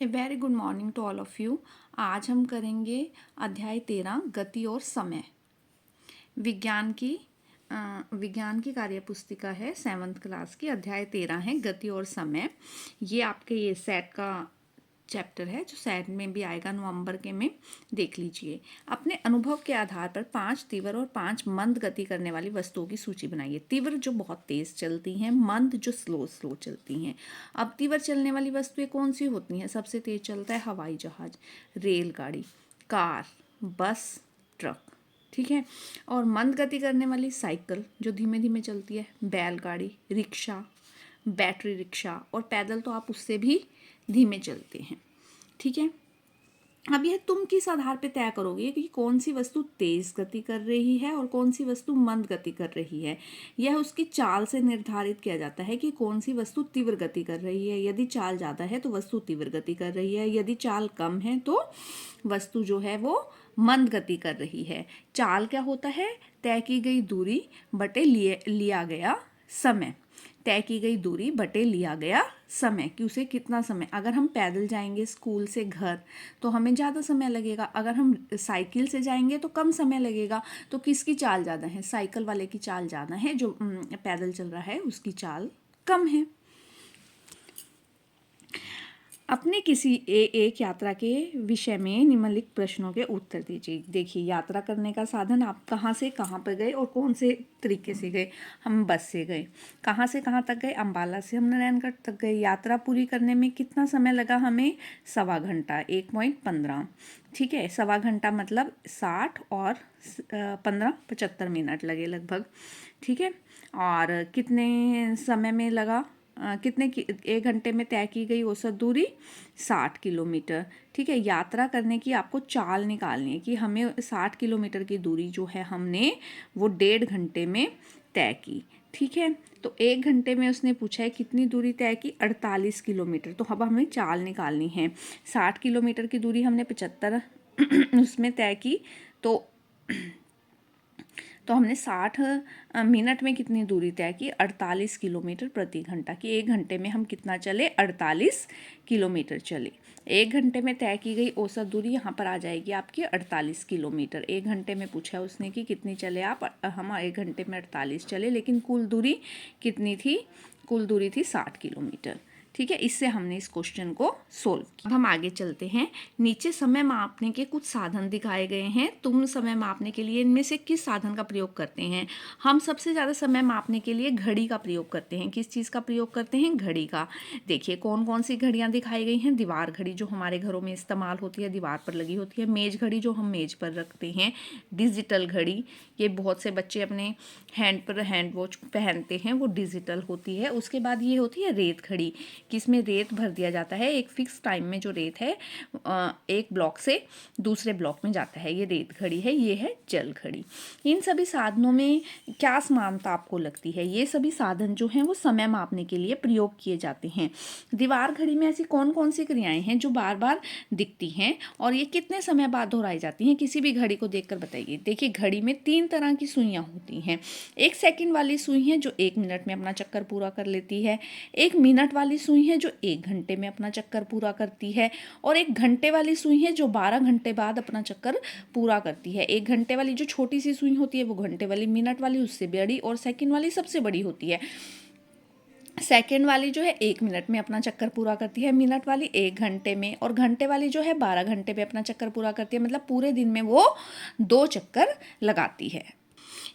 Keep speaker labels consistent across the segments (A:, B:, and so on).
A: A very good morning to all of you. आज हम करेंगे अध्याय 13 गति और समय। विज्ञान की विज्ञान की कार्यपुस्तिका है 7th क्लास की। अध्याय 13 है गति और समय। ये आपके ये सेट का चैप्टर है जो सेट में भी आएगा नवंबर के में। देख लीजिए। अपने अनुभव के आधार पर 5 तीव्र और 5 मंद गति करने वाली वस्तुओं की सूची बनाइए। तीव्र जो बहुत तेज चलती हैं, मंद जो स्लो स्लो चलती हैं। अब तीव्र चलने वाली वस्तुएं कौन सी होती हैं? सबसे तेज चलता है हवाई जहाज, रेलगाड़ी, कार, बस, ट्रक। ठीक है। और मंद गति करने वाली साइकिल जो धीमे धीमे चलती है, बैलगाड़ी, रिक्शा, बैटरी रिक्शा, और पैदल तो आप उससे भी धीमे चलते हैं। ठीक है। अब यह तुम किस आधार पे तय करोगे कि कौन सी वस्तु तेज गति कर रही है और कौन सी वस्तु मंद गति कर रही है? यह उसकी चाल से निर्धारित किया जाता है कि कौन सी वस्तु तीव्र गति कर रही है। यदि चाल ज़्यादा है तो वस्तु तीव्र गति कर रही है, यदि चाल कम है तो वस्तु जो है वो मंद गति कर रही है। चाल क्या होता है? तय की गई दूरी बटे लिया गया समय। तय की गई दूरी बटे लिया गया समय कि उसे कितना समय। अगर हम पैदल जाएंगे स्कूल से घर तो हमें ज़्यादा समय लगेगा, अगर हम साइकिल से जाएंगे तो कम समय लगेगा। तो किसकी चाल ज़्यादा है? साइकिल वाले की चाल ज़्यादा है, जो पैदल चल रहा है उसकी चाल कम है। अपने किसी एक यात्रा के विषय में निम्नलिखित प्रश्नों के उत्तर दीजिए। देखिए, यात्रा करने का साधन आप कहाँ से कहाँ पर गए और कौन से तरीके से गए? हम बस से गए। कहाँ से कहाँ तक गए? अंबाला से हम नारायणगढ़ तक गए। यात्रा पूरी करने में कितना समय लगा हमें? 1.25 घंटा, 1.15। ठीक है। 1.25 घंटा मतलब 60 और 15 75 मिनट लगे लगभग। ठीक है। और कितने समय में लगा? कितने की 1 घंटे में तय की गई औसत दूरी 60 किलोमीटर। ठीक है। यात्रा करने की आपको चाल निकालनी है कि हमें 60 किलोमीटर की दूरी जो है हमने वो 1.5 घंटे में तय की। ठीक है। तो 1 घंटे में उसने पूछा है कितनी दूरी तय की? 48 किलोमीटर। तो अब हमें चाल निकालनी है। 60 किलोमीटर की दूरी हमने 75 उसमें तय की, तो हमने 60 मिनट में कितनी दूरी तय की? 48 किलोमीटर प्रति घंटा। कि 1 घंटे में हम कितना चले? 48 किलोमीटर चले। 1 घंटे में तय की गई औसत दूरी यहाँ पर आ जाएगी आपकी 48 किलोमीटर। 1 घंटे में पूछा है उसने कि कितनी चले आप? हम 1 घंटे में 48 चले, लेकिन कुल दूरी कितनी थी? कुल दूरी थी 60 किलोमीटर। ठीक है। इससे हमने इस क्वेश्चन को सोल्व किया। अब हम आगे चलते हैं। नीचे समय मापने के कुछ साधन दिखाए गए हैं। तुम समय मापने के लिए इनमें से किस साधन का प्रयोग करते हैं? हम सबसे ज़्यादा समय मापने के लिए घड़ी का प्रयोग करते हैं। किस चीज़ का प्रयोग करते हैं? घड़ी का। देखिए कौन कौन सी घड़ियाँ दिखाई गई हैं। दीवार घड़ी जो हमारे घरों में इस्तेमाल होती है, दीवार पर लगी होती है। मेज घड़ी जो हम मेज पर रखते हैं। डिजिटल घड़ी, ये बहुत से बच्चे अपने हैंड पर हैंड वॉच पहनते हैं, वो डिजिटल होती है। उसके बाद ये होती है रेत घड़ी, किसमें रेत भर दिया जाता है। एक फिक्स टाइम में जो रेत है एक ब्लॉक से दूसरे ब्लॉक में जाता है, ये रेत घड़ी है। ये है जल घड़ी। इन सभी साधनों में क्या समानता आपको लगती है? ये सभी साधन जो हैं वो समय मापने के लिए प्रयोग किए जाते हैं। दीवार घड़ी में ऐसी कौन कौन सी क्रियाएं हैं जो बार बार दिखती हैं और ये कितने समय बाद दोहराई जाती हैं? किसी भी घड़ी को देखकर बताइए। देखिए, घड़ी में 3 तरह की सुइयां होती हैं। 1 सेकंड वाली सुई है जो 1 मिनट में अपना चक्कर पूरा कर लेती है। 1 मिनट वाली सुई है जो 1 घंटे में अपना चक्कर पूरा करती है। और 1 घंटे वाली सुई है जो 12 घंटे बाद अपना चक्कर पूरा करती है। 1 घंटे वाली जो छोटी सी सुई होती है वो घंटे वाली, मिनट वाली उससे बड़ी, और सेकंड वाली सबसे बड़ी होती है। सेकंड वाली जो है 1 मिनट में अपना चक्कर पूरा करती है, मिनट वाली 1 घंटे में, और घंटे वाली जो है 12 घंटे में अपना चक्कर पूरा करती है। मतलब पूरे दिन में वो 2 चक्कर लगाती है।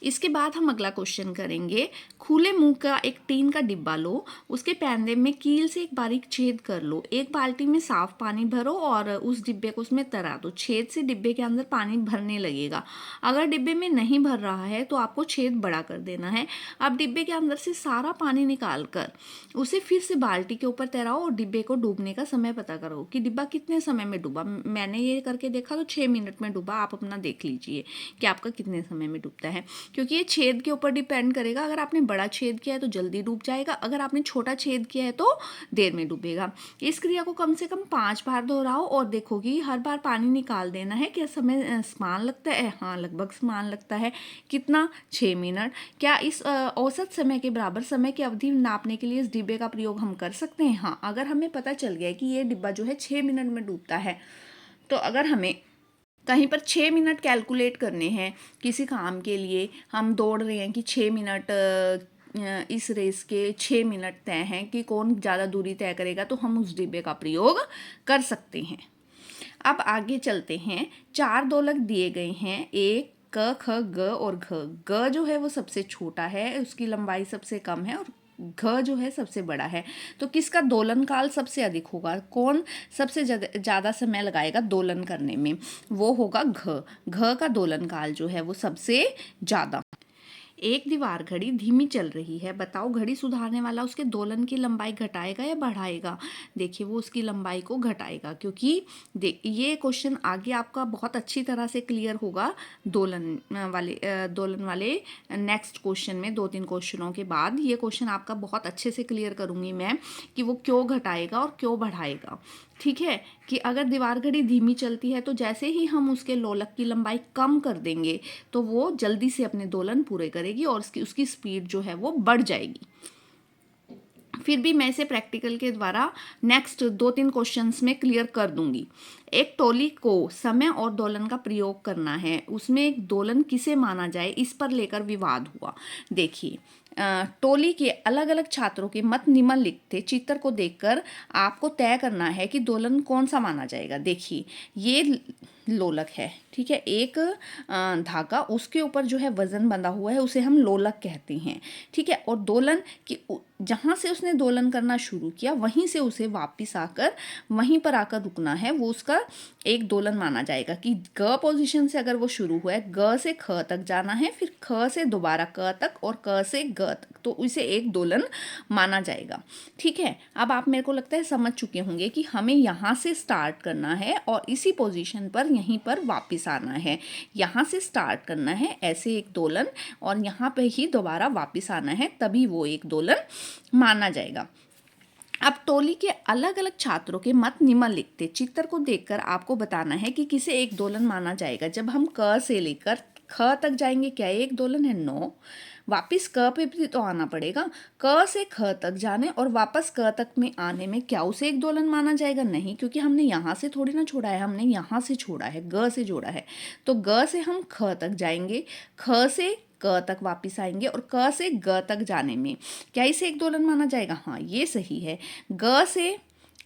A: इसके बाद हम अगला क्वेश्चन करेंगे। खुले मुंह का एक टीन का डिब्बा लो, उसके पैंदे में कील से एक बारीक छेद कर लो। एक बाल्टी में साफ पानी भरो और उस डिब्बे को उसमें तरा दो। छेद से डिब्बे के अंदर पानी भरने लगेगा। अगर डिब्बे में नहीं भर रहा है तो आपको छेद बड़ा कर देना है। अब डिब्बे के अंदर से सारा पानी निकाल कर उसे फिर से बाल्टी के ऊपर तैराओ और डिब्बे को डूबने का समय पता करो कि डिब्बा कितने समय में डूबा। मैंने ये करके देखा तो 6 मिनट में डूबा। आप अपना देख लीजिए कि आपका कितने समय में डूबता है। क्योंकि ये छेद के ऊपर डिपेंड करेगा। अगर आपने बड़ा छेद किया है तो जल्दी डूब जाएगा, अगर आपने छोटा छेद किया है तो देर में डूबेगा। इस क्रिया को कम से कम 5 बार दोहराओ और देखोगी हर बार पानी निकाल देना है। क्या समय समान लगता है? हाँ, लगभग समान लगता है। कितना? 6 मिनट। क्या इस औसत समय के बराबर समय की अवधि नापने के लिए इस डिब्बे का प्रयोग हम कर सकते हैं? हाँ, अगर हमें पता चल गया है कि ये डिब्बा जो है 6 मिनट में डूबता है, तो अगर हमें कहीं पर 6 मिनट कैलकुलेट करने हैं किसी काम के लिए, हम दौड़ रहे हैं कि 6 मिनट इस रेस के 6 मिनट तय हैं कि कौन ज़्यादा दूरी तय करेगा, तो हम उस डिब्बे का प्रयोग कर सकते हैं। अब आगे चलते हैं। 4 दोलक दिए गए हैं, एक क ख ग और घ। ग जो है वो सबसे छोटा है, उसकी लंबाई सबसे कम है, और घ जो है सबसे बड़ा है। तो किसका दोलन काल सबसे अधिक होगा? कौन सबसे ज़्यादा समय लगाएगा दोलन करने में? वो होगा घ। घ का दोलन काल जो है वो सबसे ज़्यादा। एक दीवार घड़ी धीमी चल रही है, बताओ घड़ी सुधारने वाला उसके दोलन की लंबाई घटाएगा या बढ़ाएगा? देखिए, वो उसकी लंबाई को घटाएगा, क्योंकि ये क्वेश्चन आगे आपका बहुत अच्छी तरह से क्लियर होगा दोलन वाले नेक्स्ट क्वेश्चन में। 2-3 क्वेश्चनों के बाद ये क्वेश्चन आपका बहुत अच्छे से क्लियर करूंगी मैं कि वो क्यों घटाएगा और क्यों बढ़ाएगा। ठीक है, कि अगर दीवार घड़ी धीमी चलती है तो जैसे ही हम उसके लोलक की लंबाई कम कर देंगे तो वो जल्दी से अपने दोलन पूरे करेगी और उसकी स्पीड जो है वो बढ़ जाएगी। फिर भी मैं इसे प्रैक्टिकल के द्वारा नेक्स्ट 2-3 क्वेश्चंस में क्लियर कर दूंगी। एक टोली को समय और दोलन का प्रयोग करना है, उसमें एक दोलन किसे माना जाए, इस पर लेकर विवाद हुआ। देखिए, टोली के अलग अलग छात्रों के मत निम्नलिखित थे। चित्र को देखकर आपको तय करना है कि दोलन कौन सा माना जाएगा। देखिए, ये लोलक है, ठीक है, एक धागा, उसके ऊपर जो है वजन बंधा हुआ है, उसे हम लोलक कहते हैं। ठीक है, और दोलन की जहाँ से उसने दोलन करना शुरू किया वहीं से उसे वापस आकर वहीं पर आकर रुकना है, वो उसका एक दोलन माना जाएगा। कि ग पोजीशन से अगर वो शुरू हुआ है, ग से ख तक जाना है, फिर ख से दोबारा क तक और क से ग तक, तो उसे एक दोलन माना जाएगा। ठीक है, अब आप मेरे को लगता है समझ चुके होंगे कि हमें यहाँ से स्टार्ट करना है और इसी पोजीशन पर यहीं पर वापस आना है। यहाँ से स्टार्ट करना है ऐसे एक दोलन और यहाँ पे ही दोबारा वापस आना है, तभी वो एक दोलन माना जाएगा। अब टोली के अलग अलग छात्रों के मत निम्नलिखित थे। चित्र को देखकर आपको बताना है कि किसे एक दोलन माना जाएगा। जब हम क से लेकर ख तक जाएंगे, क्या एक दोलन है? नो। वापिस क पे भी तो आना पड़ेगा। क से ख तक जाने और वापस क तक में आने में क्या उसे एक दोलन माना जाएगा? नहीं, क्योंकि हमने यहाँ से थोड़ी ना छोड़ा है, हमने यहाँ से छोड़ा है, ग से जोड़ा है। तो ग से हम ख तक जाएंगे, ख से क तक वापस आएंगे और क से ग तक जाने में क्या इसे एक दोलन माना जाएगा? हाँ, ये सही है। ग से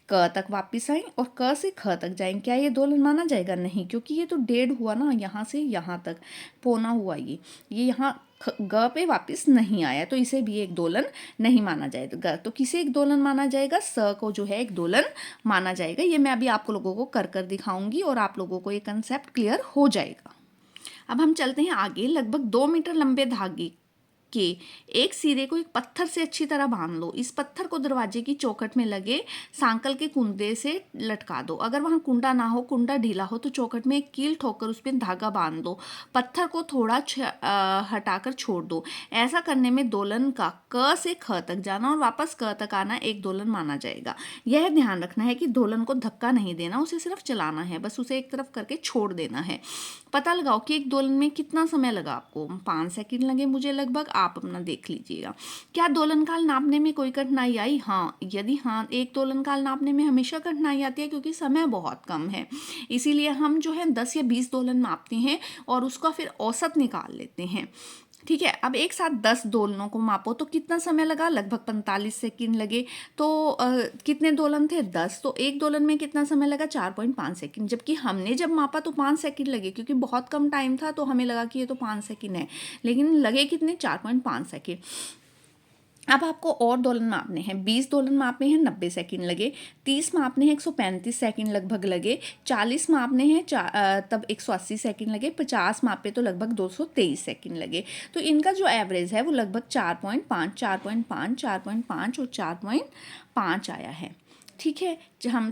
A: क तक वापस आए और क से ख तक जाएंगे, क्या ये दोलन माना जाएगा? नहीं, क्योंकि ये तो डेढ़ हुआ ना, यहाँ से यहाँ तक पौना हुआ, ये यहाँ ग पे वापस नहीं आया, तो इसे भी एक दोलन नहीं माना जाएगा। तो किसे एक दोलन माना जाएगा? स को जो है एक दोलन माना जाएगा। ये मैं अभी आप लोगों को कर कर दिखाऊंगी और आप लोगों को ये कंसेप्ट क्लियर हो जाएगा। अब हम चलते हैं आगे। लगभग 2 मीटर लंबे धागे के एक सिरे को एक पत्थर से अच्छी तरह बांध लो। इस पत्थर को दरवाजे की चौखट में लगे सांकल के कुंडे से लटका दो। अगर वहां कुंडा ना हो, कुंडा ढीला हो, तो चौखट में एक कील ठोकर उस पर धागा बांध दो। पत्थर को थोड़ा हटाकर छोड़ दो। ऐसा करने में दोलन का क से ख तक जाना और वापस क तक आना एक दोलन माना जाएगा। यह ध्यान रखना है कि दोलन को धक्का नहीं देना, उसे सिर्फ चलाना है, बस उसे एक तरफ करके छोड़ देना है। पता लगाओ कि एक दोलन में कितना समय लगा आपको। 5 सेकंड लगे मुझे लगभग, आप अपना देख लीजिएगा। क्या दोलन काल नापने में कोई कठिनाई आई? हाँ, यदि हाँ, एक दोलन काल नापने में हमेशा कठिनाई आती है क्योंकि समय बहुत कम है, इसीलिए हम जो है 10 या 20 दोलन मापते हैं और उसका फिर औसत निकाल लेते हैं। ठीक है, अब एक साथ 10 दोलनों को मापो तो कितना समय लगा? लगभग 45 सेकंड लगे। तो कितने दोलन थे? 10। तो एक दोलन में कितना समय लगा? 4.5 सेकंड। जबकि हमने जब मापा तो 5 सेकंड लगे, क्योंकि बहुत कम टाइम था तो हमें लगा कि ये तो 5 सेकंड है, लेकिन लगे कितने? 4.5 सेकंड। अब आपको और दोलन मापने हैं। 20 दोलन मापने हैं, 90 सेकंड लगे। 30 मापने हैं, 135 सेकंड लगभग लगे। 40 मापने हैं, तब 180 सेकंड लगे। 50 मापे तो लगभग 223 सेकंड लगे। तो इनका जो एवरेज है वो लगभग 4.5, 4.5, 4.5 और 4.5 आया है। ठीक है,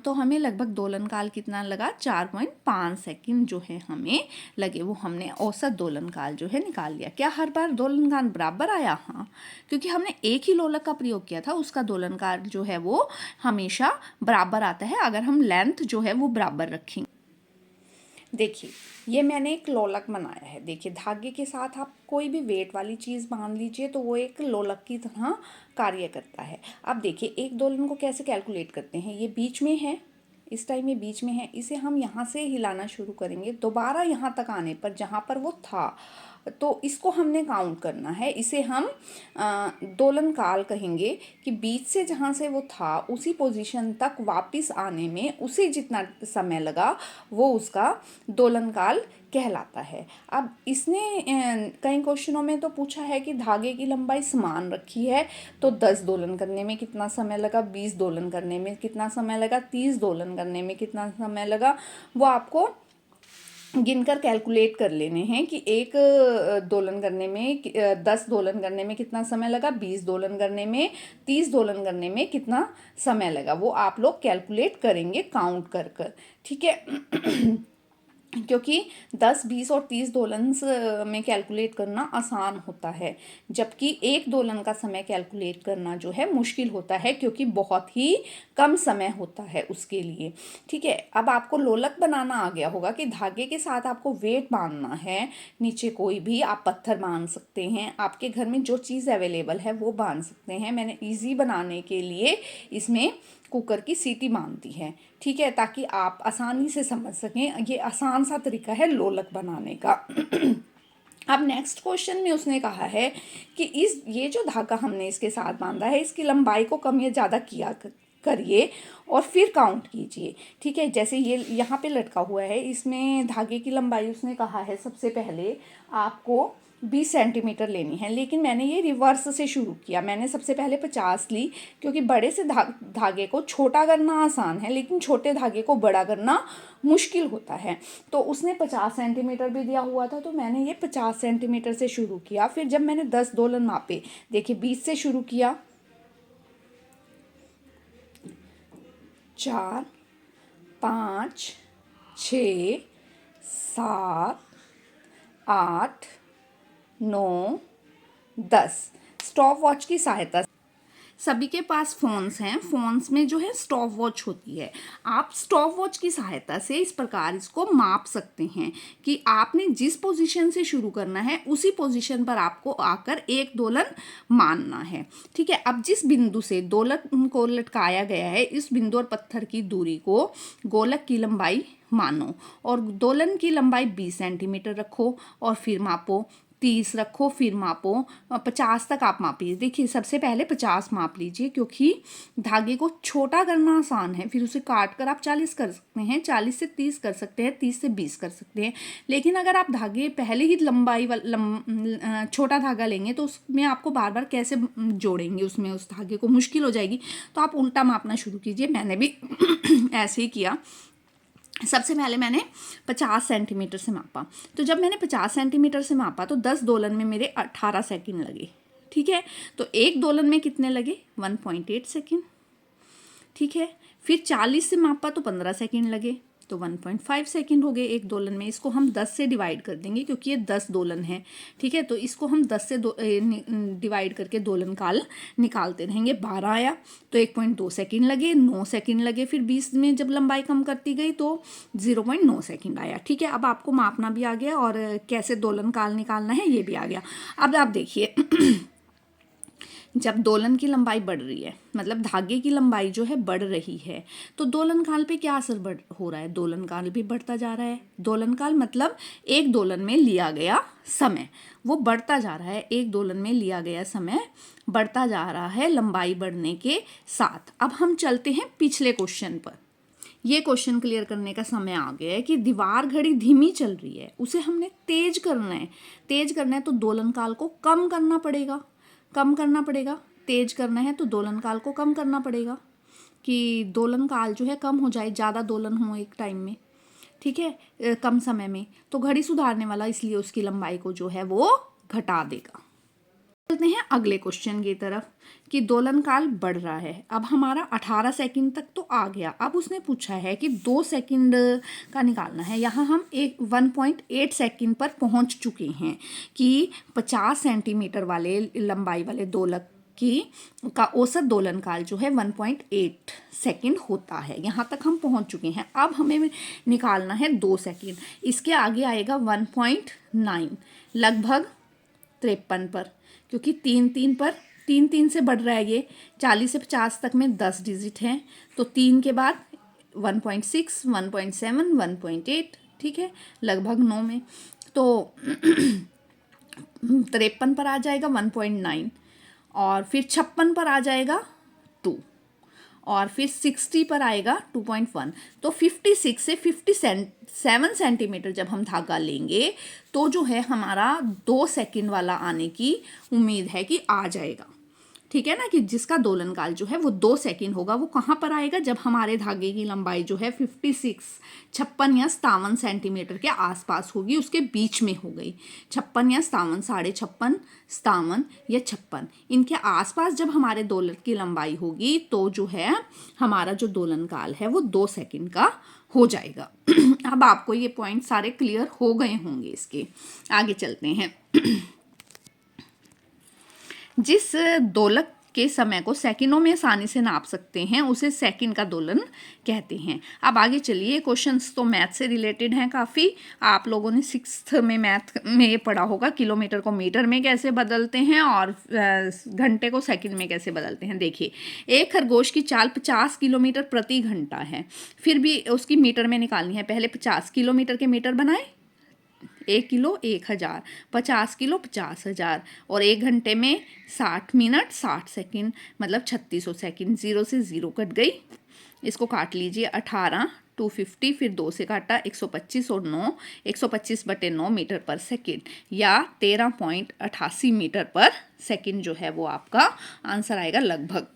A: हमें लगभग दोलन काल कितना लगा, 4.5 सेकंड जो है हमें लगे, वो हमने औसत दोलन काल जो है निकाल लिया। क्या हर बार दोलन काल बराबर आया? हाँ, क्योंकि हमने एक ही लोलक का प्रयोग किया था, उसका दोलन काल जो है वो हमेशा बराबर आता है अगर हम लेंथ जो है वो बराबर रखेंगे। देखिए, ये मैंने एक लोलक बनाया है। देखिए, धागे के साथ आप कोई भी वेट वाली चीज़ बांध लीजिए तो वो एक लोलक की तरह कार्य करता है। अब देखिए, एक दोलन को कैसे कैलकुलेट करते हैं। ये बीच में है, इस टाइम ये बीच में है, इसे हम यहाँ से हिलाना शुरू करेंगे, दोबारा यहाँ तक आने पर जहाँ पर वो था, तो इसको हमने काउंट करना है। इसे हम दोलन काल कहेंगे कि बीच से जहाँ से वो था उसी पोजीशन तक वापस आने में उसे जितना समय लगा वो उसका दोलन काल कहलाता है। अब इसने कई क्वेश्चनों में तो पूछा है कि धागे की लंबाई समान रखी है तो 10 दोलन करने में कितना समय लगा, 20 दोलन करने में कितना समय लगा, 30 दोलन करने में कितना समय लगा, वो आपको गिनकर कैलकुलेट कर लेने हैं कि एक दोलन करने में 10 दोलन करने में कितना समय लगा, 20 दोलन करने में, 30 दोलन करने में कितना समय लगा, वो आप लोग कैलकुलेट करेंगे काउंट कर कर। ठीक है क्योंकि 10, 20 और 30 दोलन में कैलकुलेट करना आसान होता है, जबकि एक दोलन का समय कैलकुलेट करना जो है मुश्किल होता है, क्योंकि बहुत ही कम समय होता है उसके लिए। ठीक है, अब आपको लोलक बनाना आ गया होगा कि धागे के साथ आपको वेट बांधना है। नीचे कोई भी आप पत्थर बांध सकते हैं, आपके घर में जो चीज़ अवेलेबल है वो बांध सकते हैं। मैंने ईजी बनाने के लिए इसमें कुकर की सीटी बांध दी है। ठीक है, ताकि आप आसानी से समझ सकें। ये आसान सा तरीका है लोलक बनाने का। अब नेक्स्ट क्वेश्चन में उसने कहा है कि ये जो धागा हमने इसके साथ बांधा है, इसकी लंबाई को कम या ज़्यादा किया करिए और फिर काउंट कीजिए। ठीक है, जैसे ये यहाँ पे लटका हुआ है, इसमें धागे की लंबाई उसने कहा है सबसे पहले आपको 20 सेंटीमीटर लेनी है, लेकिन मैंने ये रिवर्स से शुरू किया। मैंने सबसे पहले 50 ली, क्योंकि बड़े से धागे को छोटा करना आसान है लेकिन छोटे धागे को बड़ा करना मुश्किल होता है। तो उसने 50 सेंटीमीटर भी दिया हुआ था, तो मैंने ये 50 सेंटीमीटर से शुरू किया। फिर जब मैंने 10 दोलन मापे, देखिए 20 से शुरू किया, 4, 5, 6, 7, 8, 9, 10। स्टॉप वॉच की सहायता से, सभी के पास फ़ोन्स हैं, फ़ोन्स में जो है स्टॉप वॉच होती है। आप स्टॉप वॉच की सहायता से इस प्रकार इसको माप सकते हैं कि आपने जिस पोजीशन से शुरू करना है उसी पोजीशन पर आपको आकर एक दोलन मानना है। ठीक है, अब जिस बिंदु से दोलन को लटकाया गया है, इस बिंदु और पत्थर की दूरी को गोलक की लंबाई मानो और दोलन की लंबाई 20 सेंटीमीटर रखो और फिर मापो। 30 रखो, फिर मापो, 50 तक आप मापिए। देखिए, सबसे पहले 50 माप लीजिए, क्योंकि धागे को छोटा करना आसान है। फिर उसे काट कर आप 40 कर सकते हैं, 40 से 30 कर सकते हैं, 30 से 20 कर सकते हैं। लेकिन अगर आप धागे पहले ही छोटा धागा लेंगे तो उसमें आपको बार बार कैसे जोड़ेंगे, उसमें उस धागे को मुश्किल हो जाएगी। तो आप उल्टा मापना शुरू कीजिए। मैंने भी ऐसे ही किया। सबसे पहले मैंने 50 सेंटीमीटर से मापा, तो जब मैंने 50 सेंटीमीटर से मापा तो 10 दोलन में मेरे 18 सेकंड लगे। ठीक है, तो एक दोलन में कितने लगे, 1.8 सेकंड। ठीक है, फिर 40 से मापा तो 15 सेकंड लगे, तो 1.5 सेकंड हो गए एक दोलन में। इसको हम 10 से डिवाइड कर देंगे, क्योंकि ये 10 दोलन है। ठीक है, तो इसको हम 10 से डिवाइड करके दोलन काल निकालते रहेंगे। 12 आया तो 1.2 सेकंड लगे, 9 सेकंड लगे, फिर 20 में जब लंबाई कम करती गई तो 0.9 सेकंड आया। ठीक है, अब आपको मापना भी आ गया और कैसे दोलन काल निकालना है ये भी आ गया। अब आप देखिए जब दोलन की लंबाई बढ़ रही है, मतलब धागे की लंबाई जो है बढ़ रही है, तो दोलन काल पे क्या असर हो रहा है, दोलन काल भी बढ़ता जा रहा है। दोलन काल मतलब एक दोलन में लिया गया समय वो बढ़ता जा रहा है। एक दोलन में लिया गया समय बढ़ता जा रहा है लंबाई बढ़ने के साथ। अब हम चलते हैं पिछले क्वेश्चन पर। ये क्वेश्चन क्लियर करने का समय आ गया है कि दीवार घड़ी धीमी चल रही है, उसे हमने तेज करना है। तेज करना है तो दोलन काल को कम करना पड़ेगा। तेज करना है तो दोलन काल को कम करना पड़ेगा कि दोलन काल जो है कम हो जाए, ज़्यादा दोलन हो एक टाइम में। ठीक है, कम समय में। तो घड़ी सुधारने वाला इसलिए उसकी लंबाई को जो है वो घटा देगा। चलते हैं अगले क्वेश्चन की तरफ कि दोलन काल बढ़ रहा है। अब हमारा 18 सेकंड तक तो आ गया। अब उसने पूछा है कि 2 सेकंड का निकालना है। यहाँ हम 1.8 सेकंड पर पहुँच चुके हैं कि 50 सेंटीमीटर वाले लंबाई वाले दोलक का औसत दोलन काल जो है 1.8 सेकंड होता है। यहाँ तक हम पहुँच चुके हैं। अब हमें निकालना है 2 सेकंड। इसके आगे आएगा 1.9 लगभग 53 पर, क्योंकि 3 से बढ़ रहा है ये। 40 से 50 तक में 10 डिजिट हैं, तो 3 के बाद 1.6, 1.7, 1.8, ठीक है, लगभग 9 में। तो 53 पर आ जाएगा 1.9, और फिर 56 पर आ जाएगा 2, और फिर 60 पर आएगा 2.1। तो 56 से 57 सेंटीमीटर जब हम धागा लेंगे तो जो है हमारा 2 सेकंड वाला आने की उम्मीद है कि आ जाएगा। ठीक है ना, कि जिसका दोलन काल जो है वो 2 सेकंड होगा। वो कहाँ पर आएगा? जब हमारे धागे की लंबाई जो है 56 या 57 सेंटीमीटर के आसपास होगी, उसके बीच में हो गई। 56 या 57, 56.5, 57 या 56, इनके आसपास जब हमारे दोलक की लंबाई होगी तो जो है हमारा जो दोलन काल है वो 2 सेकंड का हो जाएगा। अब आपको ये पॉइंट सारे क्लियर हो गए होंगे। इसके आगे चलते हैं। जिस दोलक के समय को सेकंडों में आसानी से नाप सकते हैं उसे सेकंड का दोलन कहते हैं। अब आगे चलिए, क्वेश्चंस तो मैथ से रिलेटेड हैं काफ़ी। आप लोगों ने 6th में मैथ में ये पढ़ा होगा, किलोमीटर को मीटर में कैसे बदलते हैं और घंटे को सेकंड में कैसे बदलते हैं। देखिए, एक खरगोश की चाल 50 किलोमीटर प्रति घंटा है, फिर भी उसकी मीटर में निकालनी है। पहले 50 किलोमीटर के मीटर बनाए, 1 किलो 1000, 50 किलो 50,000, और 1 घंटे में 60 मिनट 60 सेकंड, मतलब 3600 सेकंड। 0 से 0 कट गई, इसको काट लीजिए। 18, 250, फिर 2 से काटा 125, और 9, 125/9 मीटर पर सेकंड, या 13.88 मीटर पर सेकंड जो है वो आपका आंसर आएगा लगभग।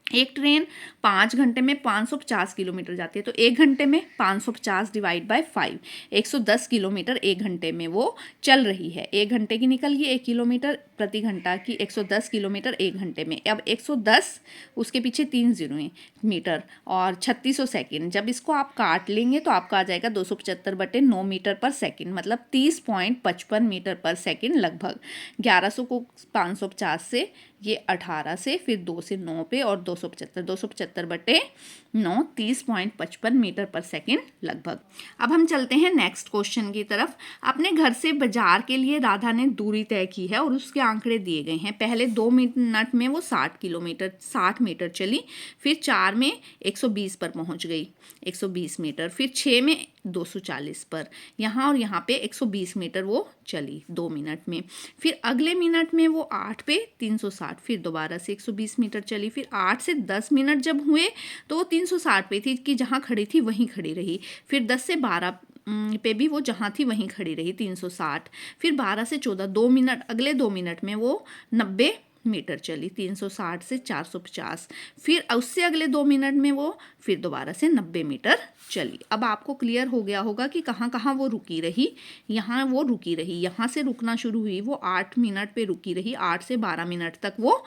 A: एक ट्रेन 5 घंटे में 550 किलोमीटर जाती है, तो 1 घंटे में 550 डिवाइड बाय 5, 110 किलोमीटर 1 घंटे में वो चल रही है। 1 घंटे की निकल गई 1 किलोमीटर प्रति घंटा की, 110 किलोमीटर 1 घंटे में। अब 110 उसके पीछे 3 0 मीटर और 3600 सेकंड। जब इसको आप काट लेंगे तो आपका आ जाएगा 275/9 मीटर पर सेकंड, मतलब 30.55 मीटर पर सेकंड लगभग। 1100 को 550 से, ये 18 से, फिर 2 से 9 पे, और 275/9, 30.55 मीटर पर सेकंड लगभग। अब हम चलते हैं नेक्स्ट क्वेश्चन की तरफ। अपने घर से बाजार के लिए राधा ने दूरी तय की है और उसके आंकड़े दिए गए हैं। पहले 2 मिनट में वो 60 मीटर चली, फिर 4 में 120 पर पहुंच गई, 120 मीटर, फिर 6 में 240 पर, यहाँ और यहाँ पे 120 मीटर वो चली 2 मिनट में। फिर अगले मिनट में वो 8 पे 360, फिर दोबारा से 120 मीटर चली। फिर 8 से 10 मिनट जब हुए तो वो 360 पे थी, कि जहाँ खड़ी थी वहीं खड़ी रही। फिर 10 से 12 पे भी वो जहाँ थी वहीं खड़ी रही, 360। फिर 12 से 14, 2 मिनट, अगले 2 मिनट में वो 90 मीटर चली, 360 से 450। फिर उससे अगले 2 मिनट में वो फिर दोबारा से 90 मीटर चली। अब आपको क्लियर हो गया होगा कि कहाँ कहाँ वो रुकी रही। यहाँ वो रुकी रही, यहाँ से रुकना शुरू हुई, वो 8 मिनट पे रुकी रही, 8 से 12 मिनट तक वो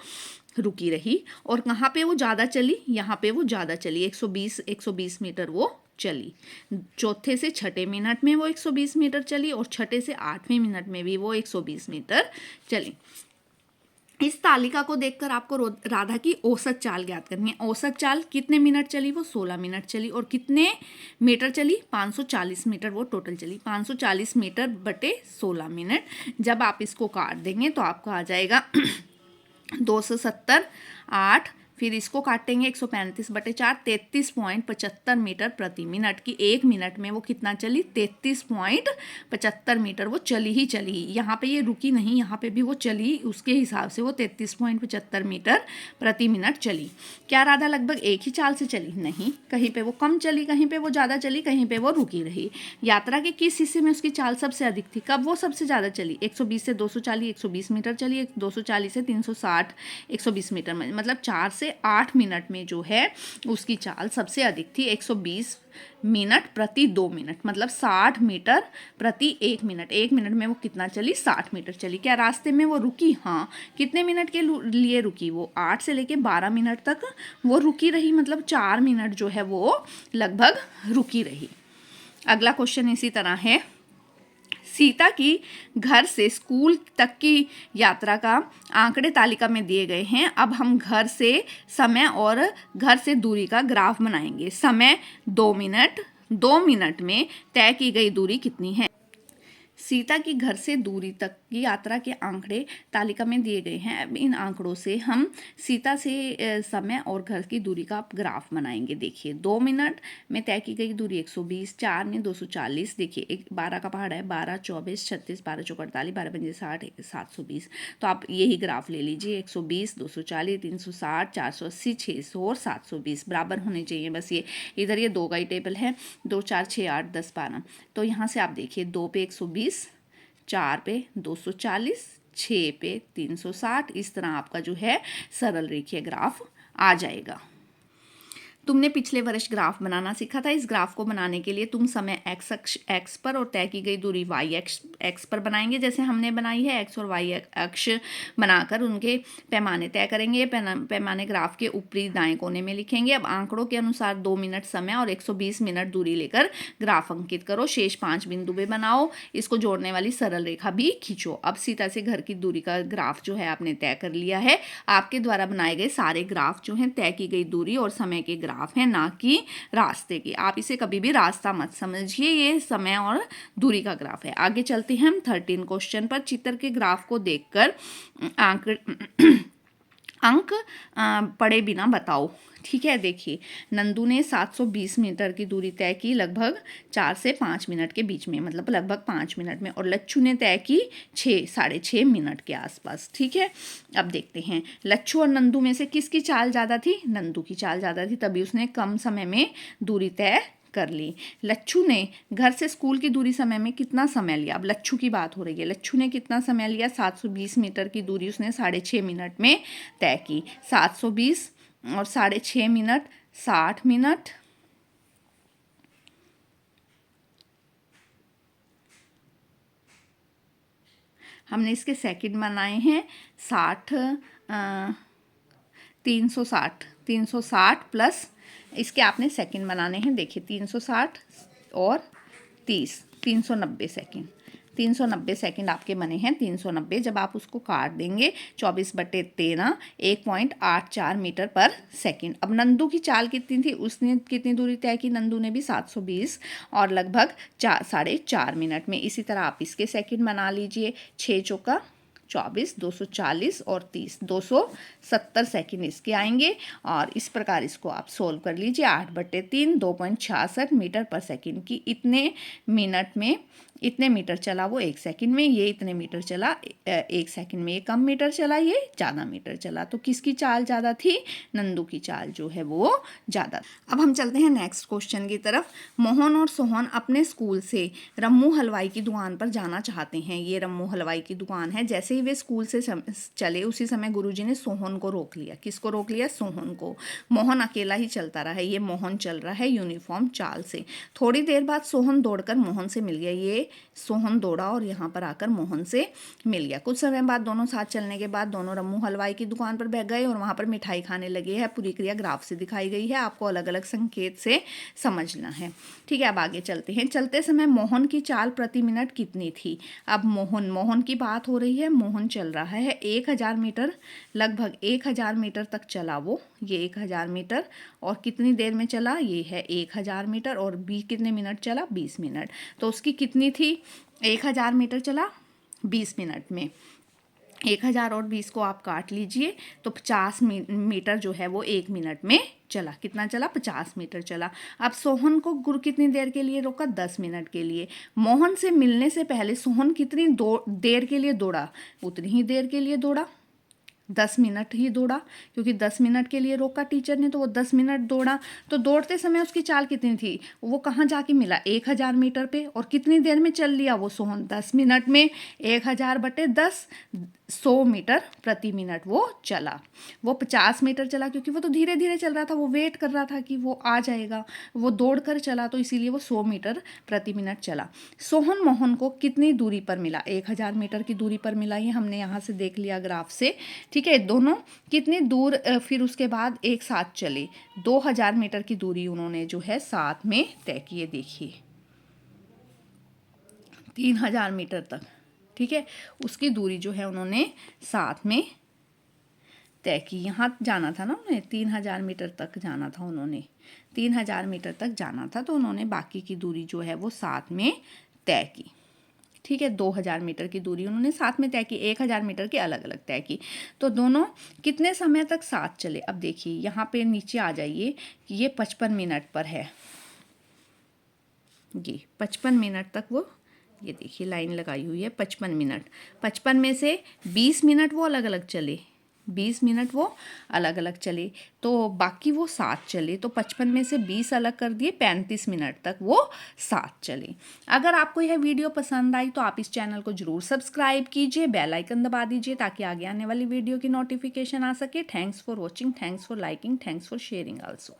A: रुकी रही। और कहाँ पे वो ज़्यादा चली? यहाँ पे वो ज़्यादा चली, 120 मीटर वो चली। चौथे से छठे मिनट में वो 120 मीटर चली, और छठे से 8वें मिनट में भी वो 120 मीटर चली। इस तालिका को देखकर आपको राधा की औसत चाल ज्ञात करनी है। औसत चाल कितने मिनट चली? वो 16 मिनट चली। और कितने मीटर चली? 540 मीटर वो टोटल चली। 540 मीटर बटे 16 मिनट। जब आप इसको काट देंगे तो आपको आ जाएगा 270, 8, फिर इसको काटेंगे 135/4, 33.75 मीटर प्रति मिनट की। 1 मिनट में वो कितना चली? 33.75 मीटर वो चली ही चली। यहाँ पे ये रुकी नहीं, यहाँ पे भी वो चली, उसके हिसाब से वो 33.75 मीटर प्रति मिनट चली। क्या राधा लगभग एक ही चाल से चली? नहीं, कहीं पे वो कम चली, कहीं पे वो ज़्यादा चली, कहीं पे वो रुकी रही। यात्रा के किस हिस्से में उसकी चाल सबसे अधिक थी? कब वो सबसे ज़्यादा चली? 120 से 240, 120 मीटर चली। 240 से 360, 120 मीटर, मतलब 4 से से 8 मिनट में जो है उसकी चाल सबसे अधिक थी 120 मिनट प्रति 2 मिनट, मतलब 60 मीटर प्रति 1 मिनट। 1 मिनट में वो कितना चली? 60 मीटर चली। क्या रास्ते में वो रुकी? हाँ। कितने मिनट के लिए रुकी? वो 8 से लेके 12 मिनट तक वो रुकी रही, मतलब 4 मिनट जो है वो लगभग रुकी रही। अगला क्वेश्चन इसी तरह है, सीता की घर से स्कूल तक की यात्रा का आंकड़े तालिका में दिए गए हैं। अब हम घर से समय और घर से दूरी का ग्राफ बनाएंगे। समय 2 मिनट, 2 मिनट में तय की गई दूरी कितनी है? सीता की घर से दूरी तक की यात्रा के आंकड़े तालिका में दिए गए हैं। अब इन आंकड़ों से हम सीता से समय और घर की दूरी का ग्राफ बनाएंगे। देखिए 2 मिनट में तय की गई दूरी 120, 4 में 240, देखिए 12 का पहाड़ है, 12, 24, 36, 12 चौक 48, 12 पंजे 60, 720। तो आप यही ग्राफ ले लीजिए, 120, 240, 360, 480, 600 और 720 बराबर होने चाहिए। बस ये इधर ये 2 का ही टेबल है, 2, 4, 6, 8, 10, 12। तो यहाँ से आप देखिए 2 पे 120, 4 पे 240, 6 पे 360, इस तरह आपका जो है सरल रेखीय ग्राफ आ जाएगा। तुमने पिछले वर्ष ग्राफ बनाना सीखा था। इस ग्राफ को बनाने के लिए तुम समय एक्स पर और तय की गई दूरी वाई एक्स पर बनाएंगे, जैसे हमने बनाई है। एक्स और वाई अक्ष बनाकर उनके पैमाने तय करेंगे। पैमाने ग्राफ के ऊपरी दाएं कोने में लिखेंगे। अब आंकड़ों के अनुसार 2 मिनट समय और 120 मिनट दूरी लेकर ग्राफ अंकित करो। शेष 5 बिंदु भी बनाओ। इसको जोड़ने वाली सरल रेखा भी खींचो। अब सीता से घर की दूरी का ग्राफ जो है आपने तय कर लिया है। आपके द्वारा बनाए गए सारे ग्राफ जो हैं तय की गई दूरी और समय के ग्राफ है, ना कि रास्ते की। आप इसे कभी भी रास्ता मत समझिए, ये समय और दूरी का ग्राफ है। आगे चलते हैं हम 13 क्वेश्चन पर। चित्र के ग्राफ को देखकर अंक पढ़े बिना बताओ। ठीक है, देखिए नंदू ने 720 मीटर की दूरी तय की लगभग 4 से 5 मिनट के बीच में, मतलब लगभग 5 मिनट में, और लच्छू ने तय की 6-6.5 मिनट के आसपास। ठीक है, अब देखते हैं लच्छू और नंदू में से किसकी चाल ज़्यादा थी? नंदू की चाल ज़्यादा थी, तभी उसने कम समय में दूरी तय कर ली। लच्छू ने घर से स्कूल की दूरी समय में कितना समय लिया? अब लच्छू की बात हो रही है। लच्छू ने कितना समय लिया? 720 मीटर की दूरी उसने 6.5 मिनट में तय की। 720 और 6.5 मिनट 60 मिनट। हमने इसके सेकंड बनाए हैं 60, 360 प्लस इसके आपने सेकंड बनाने हैं। देखिए 360 और 30, 390 सेकंड। 390 सेकंड आपके बने हैं। 390 जब आप उसको काट देंगे 24/13, 1.84 मीटर पर सेकंड। अब नंदू की चाल कितनी थी? उसने कितनी दूरी तय की? नंदू ने भी 720 और लगभग 4.5 मिनट में। इसी तरह आप इसके सेकंड बना लीजिए। 6 चौका 24, 240 और 30, 270 सेकंड इसके आएंगे। और इस प्रकार इसको आप सोल्व कर लीजिए। 8/3, 2.66 मीटर पर सेकंड की इतने मिनट में इतने मीटर चला वो 1 सेकंड में। ये इतने मीटर चला 1 सेकंड में। ये कम मीटर चला, ये ज़्यादा मीटर चला। तो किसकी चाल ज़्यादा थी? नंदू की चाल जो है वो ज़्यादा। अब हम चलते हैं नेक्स्ट क्वेश्चन की तरफ। मोहन और सोहन अपने स्कूल से रम्मू हलवाई की दुकान पर जाना चाहते हैं। ये रम्मू हलवाई की दुकान है। जैसे ही वे स्कूल से चले उसी समय गुरुजी ने सोहन को रोक लिया। किसको रोक लिया? सोहन को। मोहन अकेला ही चलता रहा। ये मोहन चल रहा है यूनिफॉर्म चाल से। थोड़ी देर बाद सोहन दौड़कर मोहन से मिल गया। ये सोहन दौड़ा और यहाँ पर आकर मोहन से मिल गया। कुछ समय बाद दोनों साथ चलने के बाद दोनों रम्मू हलवाई की दुकान पर बैठ गए और वहाँ पर मिठाई खाने लगे हैं। पूरी क्रिया ग्राफ से दिखाई गई है। आपको अलग अलग संकेत से समझना है। ठीक है, अब आगे चलते हैं। चलते समय मोहन की चाल प्रति मिनट कितनी थी? अब मोहन की बात हो रही है। मोहन चल रहा है 1000 मीटर, लगभग 1000 मीटर तक चला वो। ये 1000 मीटर और कितनी देर में चला? ये है 1000 मीटर और कितने मिनट चला? 20 मिनट। तो उसकी कितनी थी? 1000 मीटर चला 20 मिनट में। 1000 और 20 को आप काट लीजिए तो 50 मीटर जो है वो 1 मिनट में चला। कितना चला? 50 मीटर चला। अब सोहन को गुरु कितनी देर के लिए रोका? 10 मिनट के लिए। मोहन से मिलने से पहले सोहन कितनी देर के लिए दौड़ा? उतनी ही देर के लिए दौड़ा। 10 मिनट ही दौड़ा, क्योंकि 10 मिनट के लिए रोका टीचर ने, तो वो 10 मिनट दौड़ा। तो दौड़ते समय उसकी चाल कितनी थी, वो कहाँ जाके मिला, 1000 मीटर पे। और कितनी देर में चल लिया वो सोहन, 10 मिनट में 1000/10, 100 मीटर प्रति मिनट वो चला। वो 50 मीटर चला, क्योंकि वो तो धीरे धीरे चल रहा था, वो वेट कर रहा था कि वो आ जाएगा, वो दौड़ कर चला, तो इसीलिए वो 100 मीटर प्रति मिनट चला। सोहन मोहन को कितनी दूरी पर मिला, 1000 मीटर की दूरी पर मिला, ये हमने यहाँ से देख लिया ग्राफ से। ठीक है, दोनों कितनी दूर फिर उसके बाद एक साथ चले, 2000 मीटर की दूरी उन्होंने जो है साथ में तय की है। देखिए 3000 मीटर तक, ठीक है, उसकी दूरी जो है उन्होंने साथ में तय की। यहाँ जाना था ना उन्हें, 3000 मीटर तक जाना था उन्होंने, 3000 मीटर तक जाना था, तो उन्होंने बाकी की दूरी जो है वो साथ में तय की। ठीक है, 2000 मीटर की दूरी उन्होंने साथ में तय की, 1000 मीटर की अलग अलग तय की। तो दोनों कितने समय तक साथ चले। अब देखिए यहाँ पे नीचे आ जाइए कि ये 55 मिनट पर है, ये 55 मिनट तक वो, ये देखिए लाइन लगाई हुई है 55 मिनट। 55 में से 20 मिनट वो अलग अलग चले, 20 मिनट वो अलग अलग चले, तो बाकी वो साथ चले। तो 55 में से 20 अलग कर दिए, 35 मिनट तक वो साथ चले। अगर आपको यह वीडियो पसंद आई तो आप इस चैनल को ज़रूर सब्सक्राइब कीजिए, बेल आइकन दबा दीजिए, ताकि आगे आने वाली वीडियो की नोटिफिकेशन आ सके। Thanks for watching, thanks for liking, thanks for sharing also.